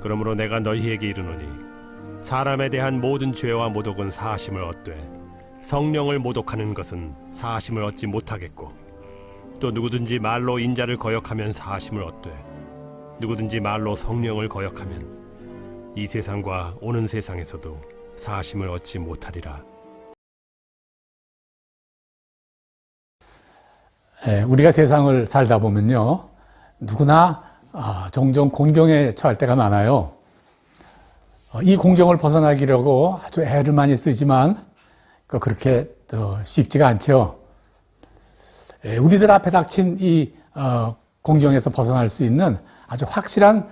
그러므로 내가 너희에게 이르노니 사람에 대한 모든 죄와 모독은 사하심을 얻되 성령을 모독하는 것은 사하심을 얻지 못하겠고, 또 누구든지 말로 인자를 거역하면 사하심을 얻되 누구든지 말로 성령을 거역하면 이 세상과 오는 세상에서도 사하심을 얻지 못하리라. 우리가 세상을 살다 보면요, 누구나 종종 공경에 처할 때가 많아요. 이 공경을 벗어나기려고 아주 애를 많이 쓰지만 그렇게 쉽지가 않죠. 우리들 앞에 닥친 이 공경에서 벗어날 수 있는 아주 확실한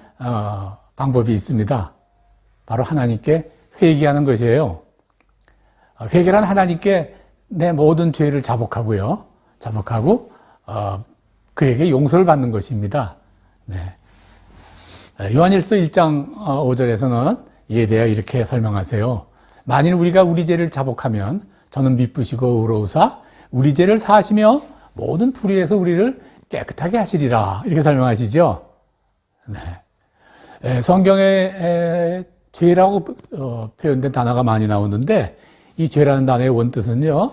방법이 있습니다. 바로 하나님께 회개하는 것이에요. 회개란 하나님께 내 모든 죄를 자복하고 그에게 용서를 받는 것입니다. 네. 요한일서 1장 5절에서는 이에 대해 이렇게 설명하세요. 만일 우리가 우리 죄를 자복하면 저는 미쁘시고 의로우사 우리 죄를 사하시며 모든 불의에서 우리를 깨끗하게 하시리라. 이렇게 설명하시죠. 네. 성경에 죄라고 표현된 단어가 많이 나오는데, 이 죄라는 단어의 원뜻은요,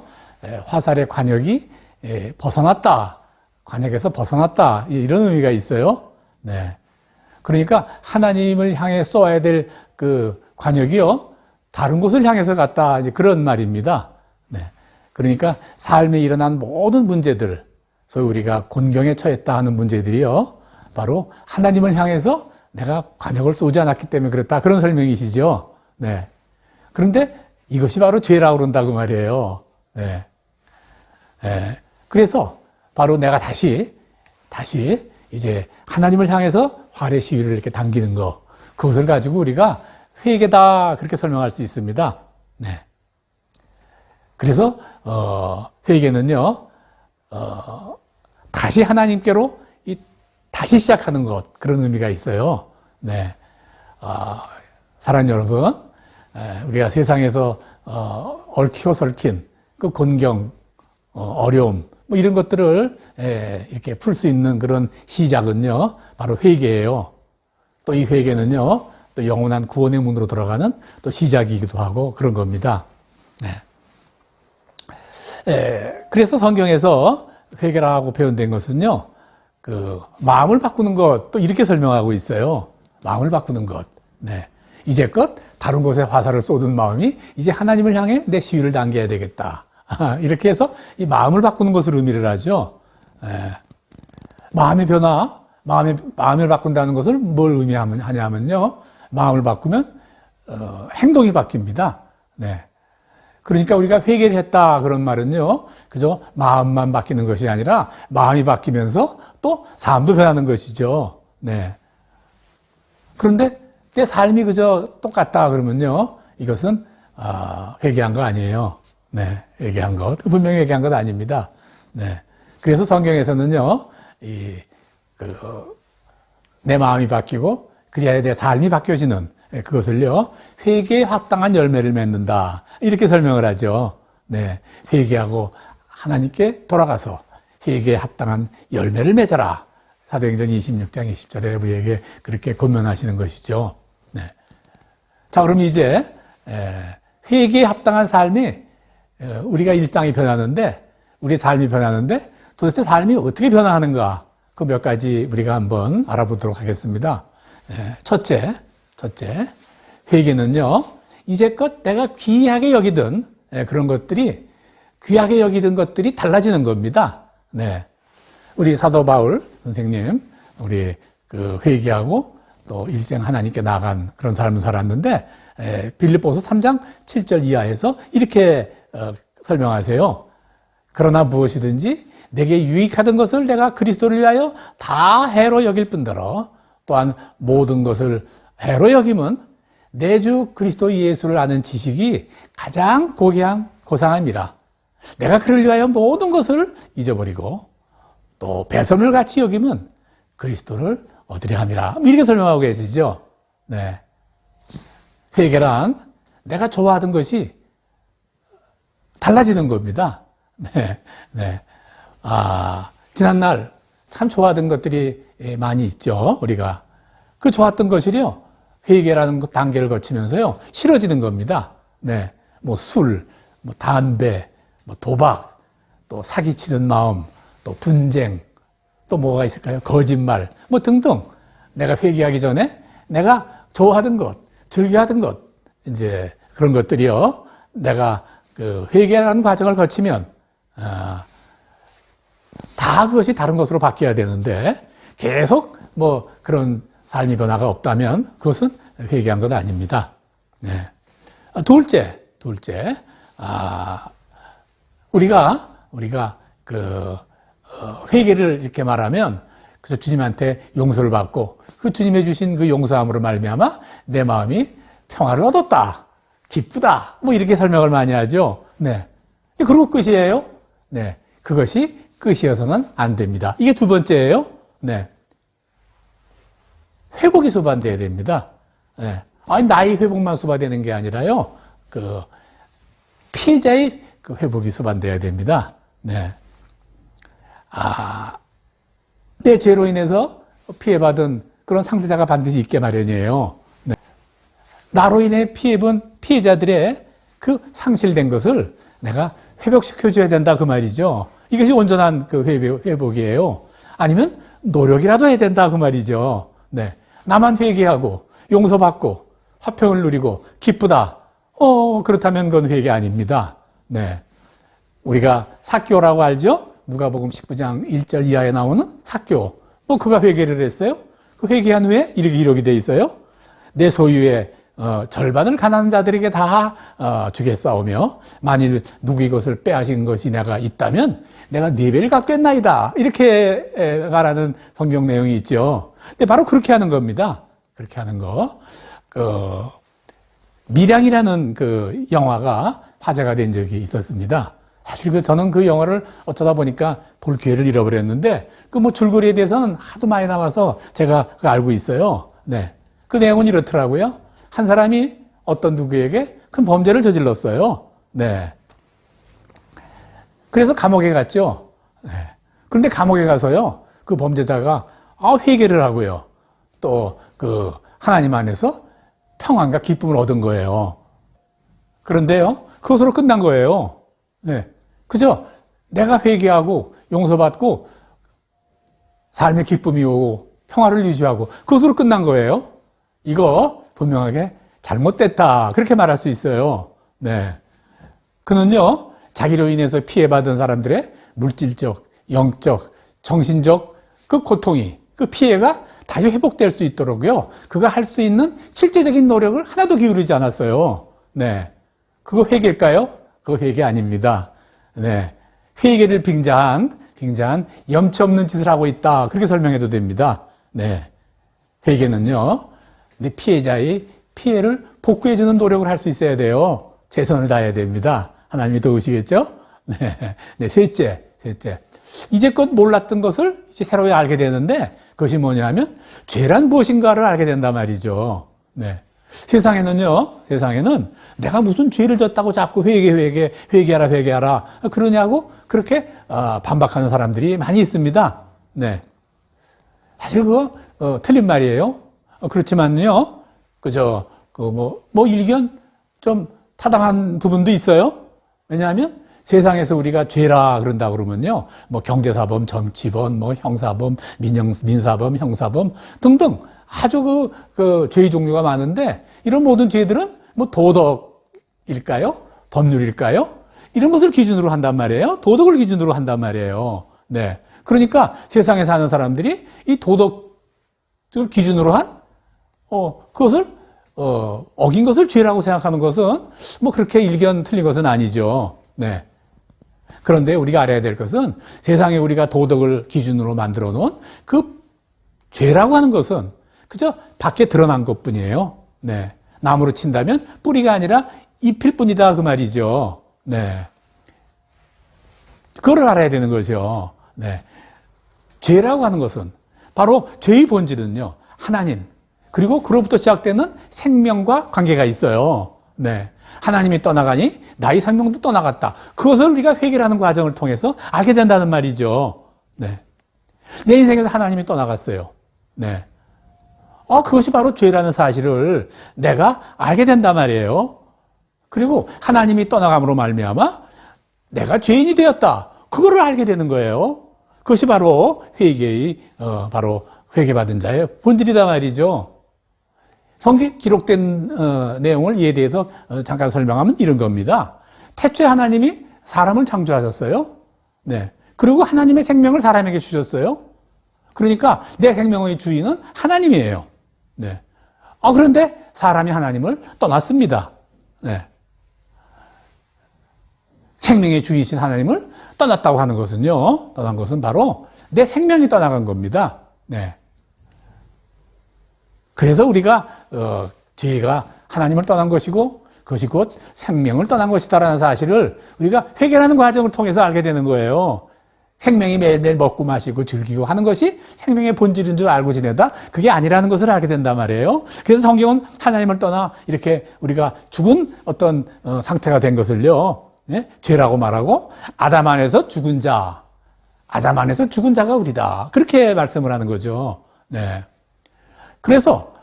화살의 관역이 벗어났다, 관역에서 벗어났다, 이런 의미가 있어요. 네. 그러니까 하나님을 향해 쏘아야 될 그 관역이요, 다른 곳을 향해서 갔다, 이제 그런 말입니다. 네. 그러니까 삶에 일어난 모든 문제들, 소위 우리가 곤경에 처했다 하는 문제들이요, 바로 하나님을 향해서 내가 관역을 쏘지 않았기 때문에 그렇다, 그런 설명이시죠. 네. 그런데 이것이 바로 죄라고 그런다고 말이에요. 네. 네. 그래서 바로 내가 다시 이제 하나님을 향해서 활의 시위를 이렇게 당기는 거, 그것을 가지고 우리가 회개다, 그렇게 설명할 수 있습니다. 네. 그래서 회개는요, 다시 하나님께로 다시 시작하는 것, 그런 의미가 있어요. 네. 사랑하는 여러분, 우리가 세상에서 얽히고 설킨 그 곤경, 어려움, 뭐 이런 것들을 이렇게 풀 수 있는 그런 시작은요, 바로 회개예요. 또 이 회개는요, 또 영원한 구원의 문으로 들어가는 또 시작이기도 하고 그런 겁니다. 네. 그래서 성경에서 회개라고 표현된 것은요, 그 마음을 바꾸는 것, 또 이렇게 설명하고 있어요. 마음을 바꾸는 것. 네. 이제껏 다른 곳에 화살을 쏟은 마음이 이제 하나님을 향해 내 시위를 당겨야 되겠다. 이렇게 해서 이 마음을 바꾸는 것을 의미를 하죠. 마음의 변화, 마음을 바꾼다는 것을 뭘 의미하냐면요. 마음을 바꾸면 행동이 바뀝니다. 네. 그러니까 우리가 회개를 했다 그런 말은요, 그저 마음만 바뀌는 것이 아니라 마음이 바뀌면서 또 삶도 변하는 것이죠. 네. 그런데 내 삶이 그저 똑같다 그러면요, 이것은 회개한 거 아니에요. 네, 회개한 것 분명히 회개한 것 아닙니다. 네. 그래서 성경에서는요, 내 마음이 바뀌고 그래야 내 삶이 바뀌어지는 그것을요, 회개에 합당한 열매를 맺는다. 이렇게 설명을 하죠. 네. 회개하고 하나님께 돌아가서 회개에 합당한 열매를 맺어라. 사도행전 26장 20절에 우리에게 그렇게 권면하시는 것이죠. 네. 자, 그럼 이제 회개에 합당한 삶이 우리가 일상이 변하는데, 우리 삶이 변하는데 도대체 삶이 어떻게 변화하는가? 그 몇 가지 우리가 한번 알아보도록 하겠습니다. 첫째, 회개는요, 이제껏 내가 귀하게 여기던 그런 것들이, 귀하게 여기던 것들이 달라지는 겁니다. 네. 우리 사도 바울 선생님, 우리 그 회개하고 또 일생 하나님께 나아간 그런 삶을 살았는데, 빌립보서 3장 7절 이하에서 이렇게 설명하세요. 그러나 무엇이든지 내게 유익하던 것을 내가 그리스도를 위하여 다 해로 여길 뿐더러 또한 모든 것을 해로 여김은 내 주 그리스도 예수를 아는 지식이 가장 고상함이라. 내가 그를 위하여 모든 것을 잊어버리고 또 배설물 같이 여김은 그리스도를 얻으려 함이라. 이렇게 설명하고 계시죠. 네. 회개란 내가 좋아하던 것이 달라지는 겁니다. 네. 네. 지난날 참 좋아하던 것들이 많이 있죠, 우리가. 그 좋았던 것이요, 회개라는 단계를 거치면서요, 싫어지는 겁니다. 네. 뭐 술, 뭐 담배, 뭐 도박, 또 사기치는 마음, 또 분쟁, 또 뭐가 있을까요? 거짓말, 뭐 등등. 내가 회개하기 전에 내가 좋아하던 것, 즐겨하던 것, 이제 그런 것들이요, 내가 그 회개라는 과정을 거치면, 다 그것이 다른 것으로 바뀌어야 되는데, 계속 뭐 그런 삶의 변화가 없다면 그것은 회개한 건 아닙니다. 네. 둘째, 우리가 그 회개를 이렇게 말하면 그저 주님한테 용서를 받고 그 주님의 주신 그 용서함으로 말미암아 내 마음이 평화를 얻었다, 기쁘다, 뭐 이렇게 설명을 많이 하죠. 네. 그리고 끝이에요. 네. 그것이 끝이어서는 안 됩니다. 이게 두 번째예요. 네. 회복이 수반돼야 됩니다. 네. 아니, 나의 회복만 수반되는 게 아니라요, 그 피해자의 그 회복이 수반돼야 됩니다. 네. 내 죄로 인해서 피해받은 그런 상대자가 반드시 있게 마련이에요. 네. 나로 인해 피해본 피해자들의 그 상실된 것을 내가 회복시켜줘야 된다, 그 말이죠. 이것이 온전한 그 회복이에요. 아니면 노력이라도 해야 된다, 그 말이죠. 네. 나만 회개하고 용서받고 화평을 누리고 기쁘다. 그렇다면 그건 회개 아닙니다. 네. 우리가 삭개오라고 알죠? 누가복음 19장 1절 이하에 나오는 삭개오. 뭐 그가 회개를 했어요? 그 회개한 후에 이렇게 기록이 돼 있어요. 내 소유의 절반을 가난한 자들에게 다 주겠사오며 만일 누구의 것을 빼앗은 것이 내가 있다면 내가 4배를 갚겠나이다. 이렇게 말하는 성경 내용이 있죠. 근데 바로 그렇게 하는 겁니다. 그렇게 하는 거. 미량이라는 그 영화가 화제가 된 적이 있었습니다. 사실 저는 그 영화를 어쩌다 보니까 볼 기회를 잃어버렸는데, 뭐 줄거리에 대해서는 하도 많이 나와서 제가 알고 있어요. 네. 그 내용은 이렇더라고요. 한 사람이 어떤 누구에게 큰 범죄를 저질렀어요. 네. 그래서 감옥에 갔죠. 네. 그런데 감옥에 가서요, 그 범죄자가 회개를 하고요. 또 하나님 안에서 평안과 기쁨을 얻은 거예요. 그런데요, 그것으로 끝난 거예요. 네. 그죠? 내가 회개하고 용서받고 삶의 기쁨이 오고 평화를 유지하고 그것으로 끝난 거예요. 이거 분명하게 잘못됐다. 그렇게 말할 수 있어요. 네. 그는요, 자기로 인해서 피해받은 사람들의 물질적, 영적, 정신적 그 고통이, 그 피해가 다시 회복될 수 있도록요, 그가 할 수 있는 실제적인 노력을 하나도 기울이지 않았어요. 네. 그거 회개일까요? 그거 회개 아닙니다. 네. 회개를 빙자한 염치 없는 짓을 하고 있다. 그렇게 설명해도 됩니다. 네. 회개는요, 피해자의 피해를 복구해주는 노력을 할 수 있어야 돼요. 최선을 다해야 됩니다. 하나님이 도우시겠죠? 네. 네. 셋째. 이제껏 몰랐던 것을 이제 새로 알게 되는데, 그것이 뭐냐면, 죄란 무엇인가를 알게 된단 말이죠. 네. 세상에는 내가 무슨 죄를 졌다고 자꾸 회개하라 그러냐고 그렇게 반박하는 사람들이 많이 있습니다. 네. 사실 그거 틀린 말이에요. 그렇지만요, 일견 좀 타당한 부분도 있어요. 왜냐하면 세상에서 우리가 죄라 그런다 그러면요, 경제사범, 정치범, 형사범, 민사범, 형사범 등등 아주 죄의 종류가 많은데, 이런 모든 죄들은 도덕일까요? 법률일까요? 이런 것을 기준으로 한단 말이에요. 도덕을 기준으로 한단 말이에요. 네. 그러니까 세상에 사는 사람들이 이 도덕을 기준으로 한, 그것을, 어긴 것을 죄라고 생각하는 것은 그렇게 일견 틀린 것은 아니죠. 네. 그런데 우리가 알아야 될 것은 세상에 우리가 도덕을 기준으로 만들어 놓은 그 죄라고 하는 것은 그저 밖에 드러난 것 뿐이에요. 네. 나무로 친다면 뿌리가 아니라 잎일 뿐이다. 그 말이죠. 네. 그거를 알아야 되는 거죠. 네. 죄라고 하는 것은 바로 죄의 본질은요, 하나님, 그리고 그로부터 시작되는 생명과 관계가 있어요. 네. 하나님이 떠나가니 나의 생명도 떠나갔다. 그것을 우리가 회개하는 과정을 통해서 알게 된다는 말이죠. 네. 내 인생에서 하나님이 떠나갔어요. 네. 그것이 바로 죄라는 사실을 내가 알게 된단 말이에요. 그리고 하나님이 떠나감으로 말미암아 내가 죄인이 되었다. 그거를 알게 되는 거예요. 그것이 바로 바로 회개받은 자의 본질이다 말이죠. 성경에 기록된 내용을 이에 대해서 잠깐 설명하면 이런 겁니다. 태초에 하나님이 사람을 창조하셨어요. 네. 그리고 하나님의 생명을 사람에게 주셨어요. 그러니까 내 생명의 주인은 하나님이에요. 네. 그런데 사람이 하나님을 떠났습니다. 네. 생명의 주이신 하나님을 떠났다고 하는 것은요, 떠난 것은 바로 내 생명이 떠나간 겁니다. 네. 그래서 우리가 죄가 하나님을 떠난 것이고 그것이 곧 생명을 떠난 것이다라는 사실을 우리가 회개하는 과정을 통해서 알게 되는 거예요. 생명이 매일매일 먹고 마시고 즐기고 하는 것이 생명의 본질인 줄 알고 지내다 그게 아니라는 것을 알게 된단 말이에요. 그래서 성경은 하나님을 떠나 이렇게 우리가 죽은 어떤 상태가 된 것을요, 네? 죄라고 말하고 아담 안에서 죽은 자가 우리다. 그렇게 말씀을 하는 거죠. 네. 그래서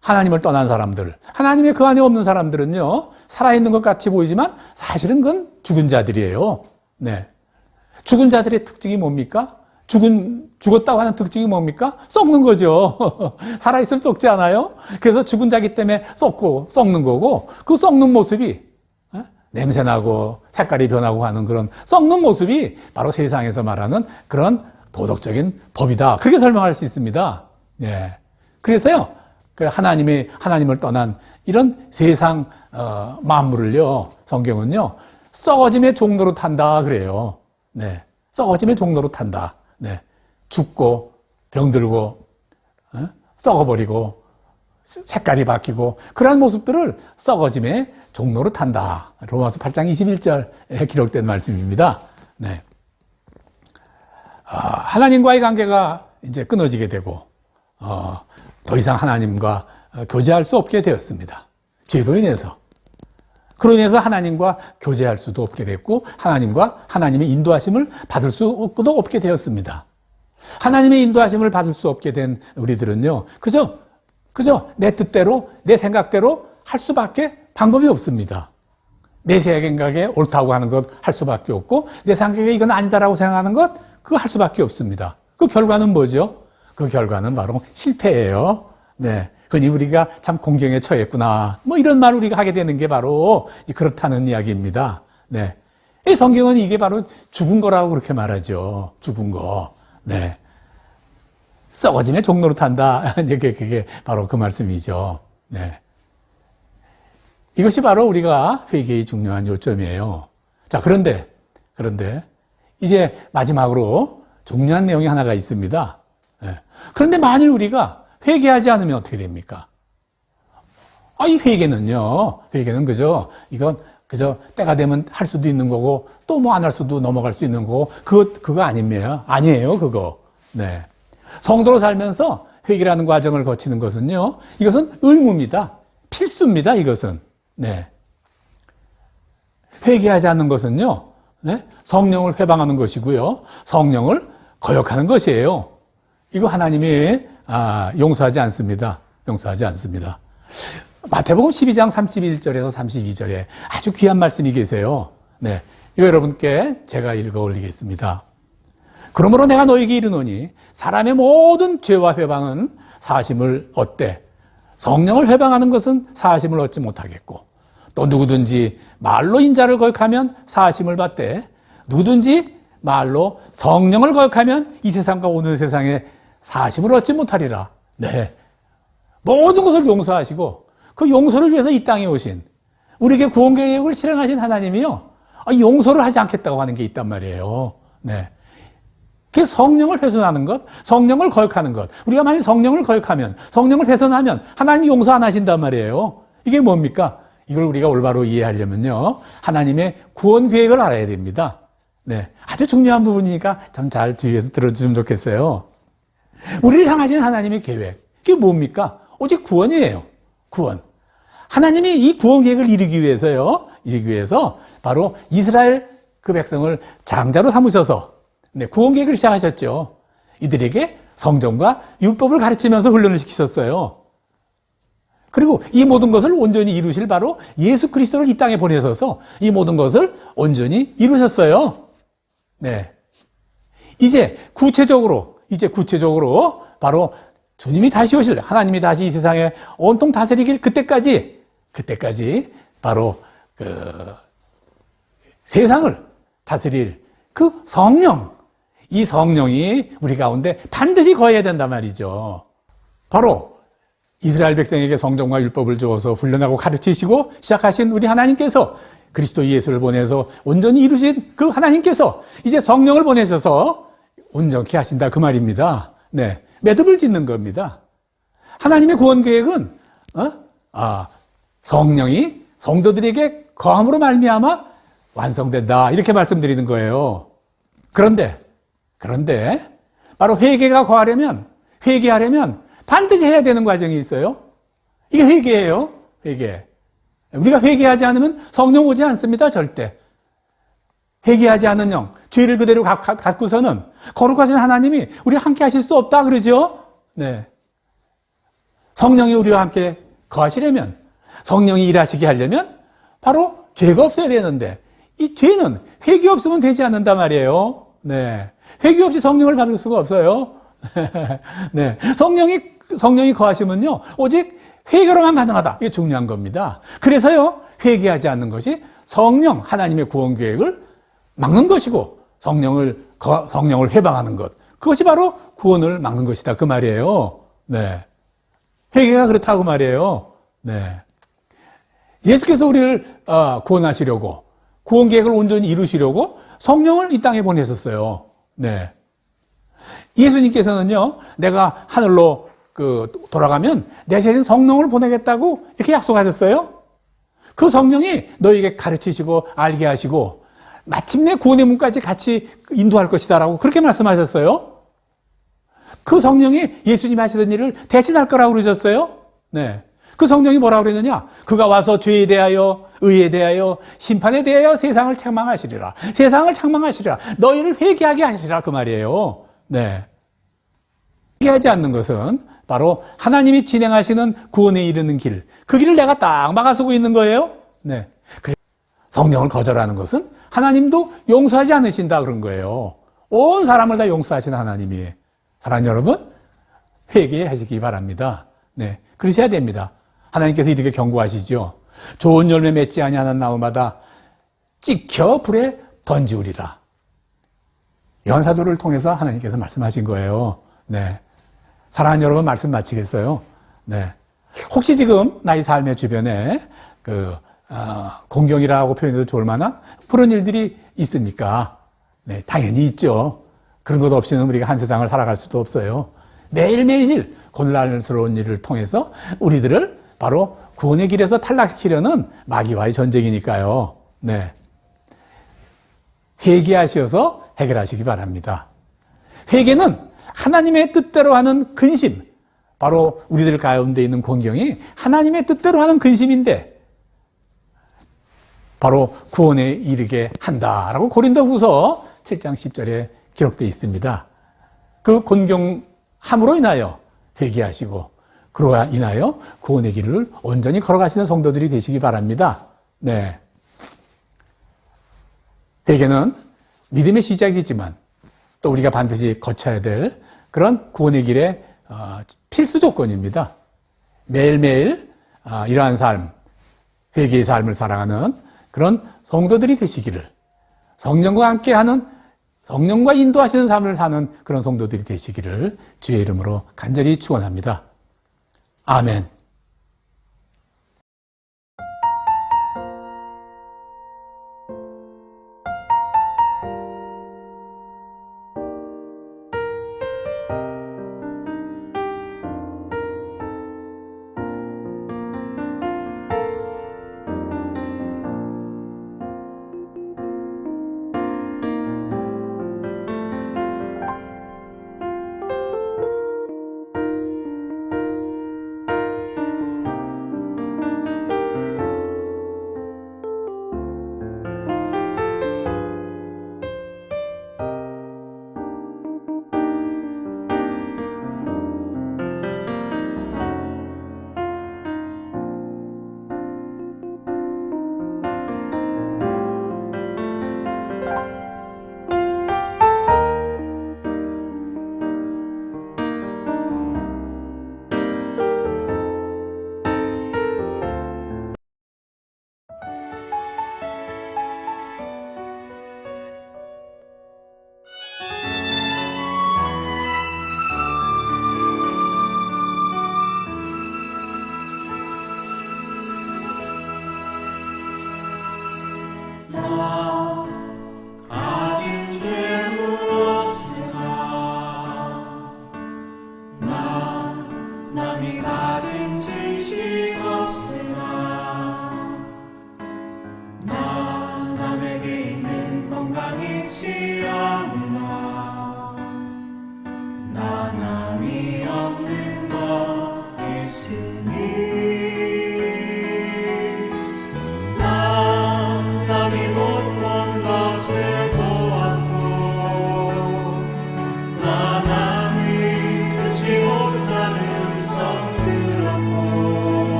하나님을 떠난 사람들, 하나님의 그 안에 없는 사람들은요, 살아있는 것 같이 보이지만 사실은 그건 죽은 자들이에요. 네. 죽은 자들의 특징이 뭡니까? 죽었다고 하는 특징이 뭡니까? 썩는 거죠. 살아있으면 썩지 않아요? 그래서 죽은 자기 때문에 썩는 거고, 그 썩는 모습이, 냄새나고 색깔이 변하고 하는 그런 썩는 모습이 바로 세상에서 말하는 그런 도덕적인 법이다. 그렇게 설명할 수 있습니다. 네. 그래서요, 하나님을 떠난 이런 세상, 만물을요, 성경은요, 썩어짐의 종로로 탄다. 그래요. 네. 썩어짐의 종로로 탄다. 네. 죽고, 병들고, 썩어버리고, 색깔이 바뀌고 그러한 모습들을 썩어짐의 종로로 탄다. 로마서 8장 21절에 기록된 말씀입니다. 네. 하나님과의 관계가 이제 끊어지게 되고 더 이상 하나님과 교제할 수 없게 되었습니다. 죄로 인해서. 그로 인해서 하나님과 교제할 수도 없게 됐고 하나님과 하나님의 인도하심을 받을 수도 없게 되었습니다. 하나님의 인도하심을 받을 수 없게 된 우리들은요, 그저 내 뜻대로, 내 생각대로 할 수밖에 방법이 없습니다. 내 생각에 옳다고 하는 것 할 수밖에 없고, 내 생각에 이건 아니다라고 생각하는 것, 그거 할 수밖에 없습니다. 그 결과는 뭐죠? 그 결과는 바로 실패예요. 네. 그니 우리가 참 공경에 처했구나. 뭐 이런 말 우리가 하게 되는 게 바로 그렇다는 이야기입니다. 네. 이 성경은 이게 바로 죽은 거라고 그렇게 말하죠. 죽은 거. 네. 썩어짐의 종로로 탄다. 그게 바로 그 말씀이죠. 네. 이것이 바로 우리가 회개의 중요한 요점이에요. 자, 그런데 이제 마지막으로 중요한 내용이 하나가 있습니다. 네. 그런데 만일 우리가 회개하지 않으면 어떻게 됩니까? 이 회개는 이건 그저 때가 되면 할 수도 있는 거고, 또 뭐 안 할 수도 넘어갈 수 있는 거고, 그거 아닙니다. 아니에요, 그거. 네. 성도로 살면서 회개라는 과정을 거치는 것은요, 이것은 의무입니다. 필수입니다, 이것은. 네. 회개하지 않는 것은요, 네? 성령을 회방하는 것이고요, 성령을 거역하는 것이에요. 이거 하나님이 용서하지 않습니다. 용서하지 않습니다. 마태복음 12장 31절에서 32절에 아주 귀한 말씀이 계세요. 네, 이거 여러분께 제가 읽어 올리겠습니다. 그러므로 내가 너에게 이르노니 사람의 모든 죄와 회방은 사하심을 얻되 성령을 회방하는 것은 사하심을 얻지 못하겠고, 또 누구든지 말로 인자를 거역하면 사하심을 받되 누구든지 말로 성령을 거역하면 이 세상과 오늘 세상에 사하심을 얻지 못하리라. 네. 모든 것을 용서하시고 그 용서를 위해서 이 땅에 오신, 우리에게 구원 계획을 실행하신 하나님이요, 용서를 하지 않겠다고 하는 게 있단 말이에요. 네. 그 성령을 훼손하는 것, 성령을 거역하는 것. 우리가 만약 성령을 거역하면, 성령을 훼손하면 하나님이 용서 안 하신단 말이에요. 이게 뭡니까? 이걸 우리가 올바로 이해하려면요, 하나님의 구원 계획을 알아야 됩니다. 네. 아주 중요한 부분이니까 참 잘 주의해서 들어주시면 좋겠어요. 우리를 향하신 하나님의 계획, 그게 뭡니까? 오직 구원이에요. 구원. 하나님이 이 구원 계획을 이루기 위해서 바로 이스라엘 그 백성을 장자로 삼으셔서 구원 계획을 시작하셨죠. 이들에게 성경과 율법을 가르치면서 훈련을 시키셨어요. 그리고 이 모든 것을 온전히 이루실 바로 예수 그리스도를 이 땅에 보내셔서 이 모든 것을 온전히 이루셨어요. 네. 이제 구체적으로 바로 주님이 다시 오실, 하나님이 다시 이 세상에 온통 다스리길 그때까지 바로 세상을 다스릴 그 성령, 이 성령이 우리 가운데 반드시 거해야 된단 말이죠. 바로 이스라엘 백성에게 성경과 율법을 주어서 훈련하고 가르치시고 시작하신 우리 하나님께서, 그리스도 예수를 보내서 온전히 이루신 그 하나님께서 이제 성령을 보내셔서 온전케 하신다, 그 말입니다. 네, 매듭을 짓는 겁니다. 하나님의 구원 계획은 성령이 성도들에게 거함으로 말미암아 완성된다, 이렇게 말씀드리는 거예요. 그런데 바로 회개하려면 반드시 해야 되는 과정이 있어요. 이게 회개예요. 회개. 우리가 회개하지 않으면 성령 오지 않습니다. 절대. 회개하지 않은 영, 죄를 그대로 갖고서는 거룩하신 하나님이 우리와 함께 하실 수 없다 그러죠. 네. 성령이 우리와 함께 거하시려면, 성령이 일하시게 하려면 바로 죄가 없어야 되는데, 이 죄는 회개 없으면 되지 않는단 말이에요. 네. 회개 없이 성령을 받을 수가 없어요. 네. 성령이 거하시면요, 오직 회개로만 가능하다. 이게 중요한 겁니다. 그래서요, 회개하지 않는 것이 성령, 하나님의 구원 계획을 막는 것이고, 성령을 회방하는 것, 그것이 바로 구원을 막는 것이다, 그 말이에요. 네. 회개가 그렇다고 말이에요. 네. 예수께서 우리를 구원하시려고, 구원 계획을 온전히 이루시려고 성령을 이 땅에 보내셨어요. 네. 예수님께서는요, 내가 하늘로 돌아가면 내 대신 성령을 보내겠다고 이렇게 약속하셨어요. 그 성령이 너에게 가르치시고 알게 하시고 마침내 구원의 문까지 같이 인도할 것이다라고 그렇게 말씀하셨어요. 그 성령이 예수님이 하시던 일을 대신할 거라고 그러셨어요. 네. 그 성령이 뭐라고 그랬느냐? 그가 와서 죄에 대하여, 의에 대하여, 심판에 대하여 세상을 책망하시리라. 세상을 책망하시리라. 너희를 회개하게 하시리라. 그 말이에요. 네. 회개하지 않는 것은 바로 하나님이 진행하시는 구원에 이르는 길. 그 길을 내가 딱 막아서고 있는 거예요. 네. 성령을 거절하는 것은 하나님도 용서하지 않으신다. 그런 거예요. 온 사람을 다 용서하시는 하나님이에요. 사랑하는 여러분, 회개하시기 바랍니다. 네. 그러셔야 됩니다. 하나님께서 이렇게 경고하시죠. 좋은 열매 맺지 아니하는 나무마다 찍혀 불에 던지우리라. 요한사도를 통해서 하나님께서 말씀하신 거예요. 네. 사랑하는 여러분, 말씀 마치겠어요. 네. 혹시 지금 나의 삶의 주변에 공경이라고 표현해도 좋을 만한 그런 일들이 있습니까? 네, 당연히 있죠. 그런 것 없이는 우리가 한 세상을 살아갈 수도 없어요. 매일매일 곤란스러운 일을 통해서 우리들을 바로 구원의 길에서 탈락시키려는 마귀와의 전쟁이니까요. 네. 회개하셔서 해결하시기 바랍니다. 회개는 하나님의 뜻대로 하는 근심, 바로 우리들 가운데 있는 공경이 하나님의 뜻대로 하는 근심인데 바로 구원에 이르게 한다라고 고린도후서 7장 10절에 기록되어 있습니다. 그 곤경함으로 인하여 회개하시고 그로 인하여 구원의 길을 온전히 걸어가시는 성도들이 되시기 바랍니다. 네. 회개는 믿음의 시작이지만 또 우리가 반드시 거쳐야 될 그런 구원의 길의 필수 조건입니다. 매일매일 이러한 삶, 회개의 삶을 살아가는 그런 성도들이 되시기를, 성령과 함께하는, 성령과 인도하시는 삶을 사는 그런 성도들이 되시기를 주의 이름으로 간절히 축원합니다. 아멘.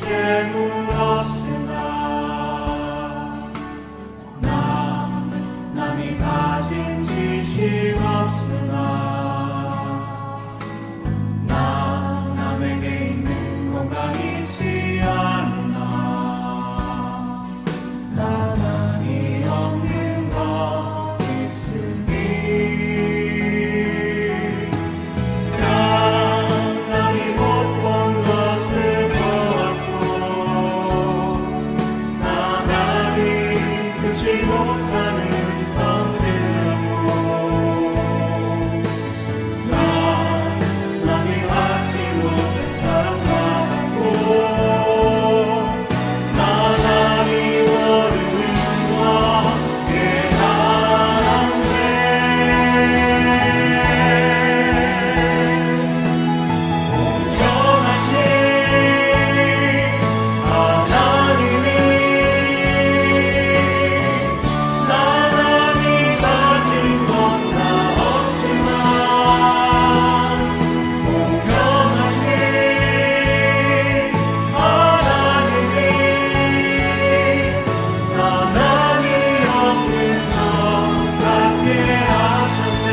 재물 없으나 남이 가진 지식 없으나 남에게 있는 건강 있지 않으나 나만이 없는 것 있으니 남이 못 본 것을 보았고 남이 듣지 못하는 성들 남이 받지 못한 사랑과 같고 남이 모르는 것 깨닫네 공평하신 하나님이 남이 가진 것 다 없지만 공평하신 하나님이 남이 없는 것 같게 하셨네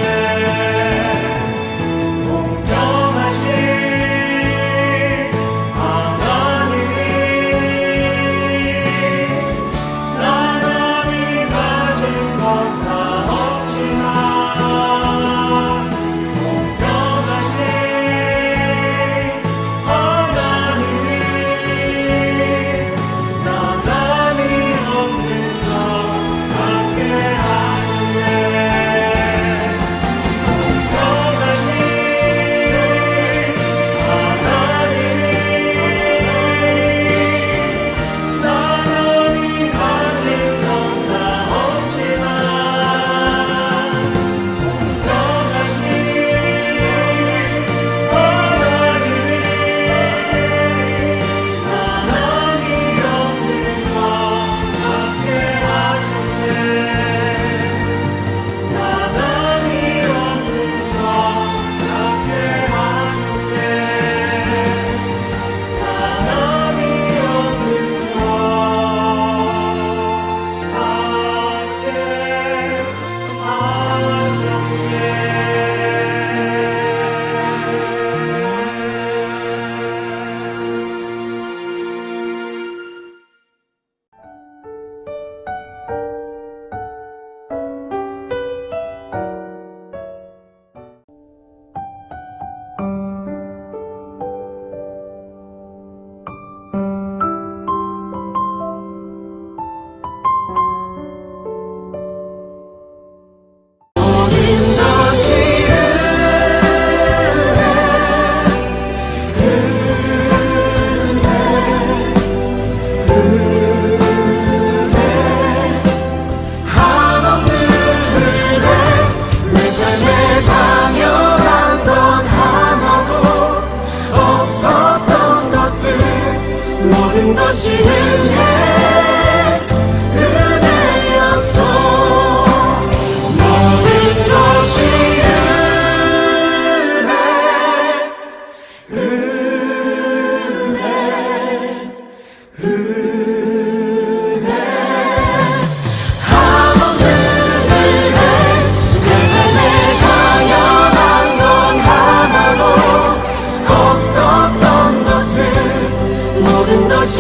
공평하신 하나님이 남이 가진 것 다 없지만 공평하신 하나님이 남이 없는 것 같게 하셨네 공평하신 하나님이 남이 가진 것 다 없지만 공평하신 모든 것이 한없는 은혜 내 삶에 당연한 건 하나도 없었던 것을 모든 것이 은혜였어 모든 것이 한없는 은혜 내 삶에 당연한 건 하나도 없었던 것을 모든 것이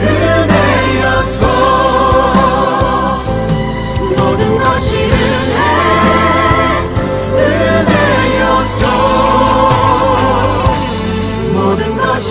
은혜였어 모든 것이 은혜였어 모든 것이